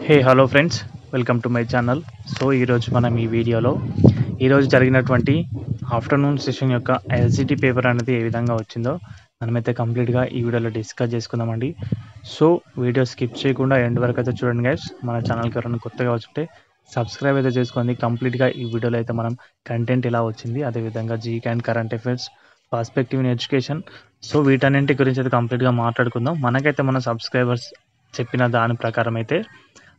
Hey hello friends, welcome to my channel. So ఈరోజు మనం ఈ వీడియోలో ఈరోజు జరిగినటువంటి ఆఫ్టర్నూన్ సెషన్ యొక్క ఎల్సిటి పేపర్ అనేది ఏ విధంగా వచ్చిందో మనమైతే కంప్లీట్గా ఈ వీడియోలో డిస్కస్ చేసుకుందామండి. సో వీడియో స్కిప్ చేయకుండా ఎండ్ వరకు అయితే చూడండి గైస్. మన ఛానల్కి ఎవరైనా కొత్తగా వచ్చుంటే సబ్స్క్రైబ్ అయితే చేసుకోండి. కంప్లీట్గా ఈ వీడియోలో అయితే మనం కంటెంట్ ఎలా వచ్చింది, అదేవిధంగా GK and current affairs, perspective in education, so వీటన్నింటి గురించి అయితే కంప్లీట్గా మాట్లాడుకుందాం. మనకైతే మన సబ్స్క్రైబర్స్ చెప్పిన దాని ప్రకారం అయితే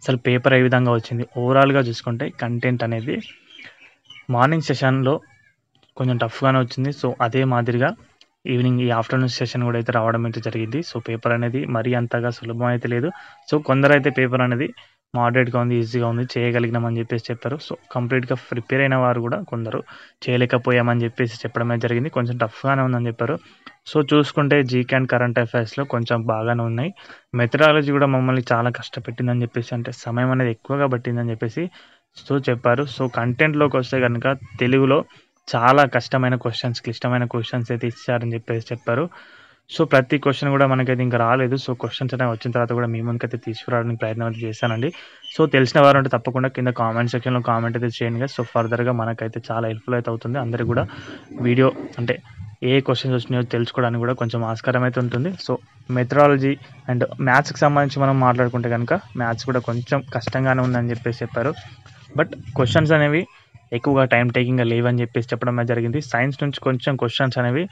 అసలు పేపర్ ఏ విధంగా వచ్చింది ఓవరాల్గా చూసుకుంటే కంటెంట్ అనేది మార్నింగ్ సెషన్లో కొంచెం టఫ్గానే వచ్చింది. సో అదే మాదిరిగా ఈవినింగ్ ఈ ఆఫ్టర్నూన్ సెషన్ కూడా అయితే రావడం అయితే జరిగింది. సో పేపర్ అనేది మరీ అంతగా సులభం అయితే లేదు. సో కొందరైతే పేపర్ అనేది మోడరేట్గా ఉంది, ఈజీగా ఉంది, చేయగలిగినామని చెప్పేసి చెప్పారు. సో కంప్లీట్గా ప్రిపేర్ అయిన వారు కూడా కొందరు చేయలేకపోయామని చెప్పేసి చెప్పడమే జరిగింది. కొంచెం టఫ్గానే ఉందని చెప్పారు. సో చూసుకుంటే జీకే అండ్ కరెంట్ అఫైర్స్లో కొంచెం బాగానే ఉన్నాయి. మెథడాలజీ కూడా మమ్మల్ని చాలా కష్టపెట్టిందని చెప్పేసి, అంటే సమయం అనేది ఎక్కువగా పట్టిందని చెప్పేసి సో చెప్పారు. సో కంటెంట్లోకి వస్తే కనుక తెలుగులో చాలా కష్టమైన క్వశ్చన్స్, క్లిష్టమైన క్వశ్చన్స్ అయితే ఇచ్చారని చెప్పేసి చెప్పారు. సో ప్రతి క్వశ్చన్ కూడా మనకైతే ఇంకా రాలేదు. సో క్వశ్చన్స్ అనేవి వచ్చిన తర్వాత కూడా మీ ముందుకైతే తీసుకురావడానికి ప్రయత్నం అయితే చేశానండి. సో తెలిసిన వారు అంటే తప్పకుండా కింద కామెంట్ సెక్షన్లో కామెంట్ అయితే చేయండి. సో ఫర్దర్గా మనకైతే చాలా హెల్ప్ఫుల్ అయితే అవుతుంది. అందరికీ కూడా వీడియో అంటే ఏ క్వశ్చన్స్ వచ్చినాయో తెలుసుకోవడానికి కూడా కొంచెం ఆస్కారం అయితే ఉంటుంది. సో మెథడాలజీ అండ్ మ్యాథ్స్కి సంబంధించి మనం మాట్లాడుకుంటే కనుక మ్యాథ్స్ కూడా కొంచెం కష్టంగానే ఉందని చెప్పేసి చెప్పారు. బట్ క్వశ్చన్స్ అనేవి ఎక్కువగా టైం టేకింగ్గా లేవని చెప్పేసి చెప్పడం జరిగింది. సైన్స్ నుంచి కొంచెం క్వశ్చన్స్ అనేవి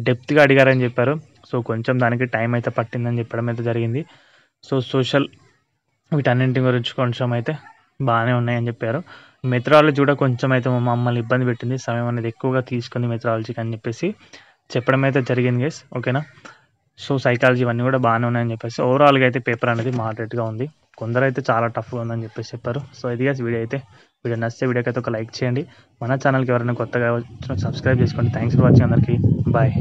డెప్త్గా అడిగారని చెప్పారు. సో కొంచెం దానికి టైం అయితే పట్టిందని చెప్పడం అయితే జరిగింది. సో సోషల్ వీటన్నింటి గురించి కొంచెం అయితే బాగానే ఉన్నాయని చెప్పారు. మెథడాలజీ కూడా కొంచెం అయితే మమ్మల్ని ఇబ్బంది పెట్టింది, సమయం అనేది ఎక్కువగా తీసుకుంది మెథడాలజీకి అని చెప్పేసి చెప్పడం అయితే జరిగింది గైస్. ఓకేనా. సో సైకాలజీ ఇవన్నీ కూడా బాగానే ఉన్నాయని చెప్పేసి ఓవరాల్గా అయితే పేపర్ అనేది మోడరేట్గా ఉంది. కొందరు అయితే చాలా టఫ్గా ఉందని చెప్పేసి చెప్పారు. సో ఇది గైస్ వీడియో నచ్చితే వీడియోకి అయితే ఒక లైక్ చేయండి. మన ఛానల్కి ఎవరైనా కొత్తగా వచ్చిన సబ్స్క్రైబ్ చేసుకోండి. థ్యాంక్స్ ఫర్ వాచింగ్ అందరికీ. బాయ్.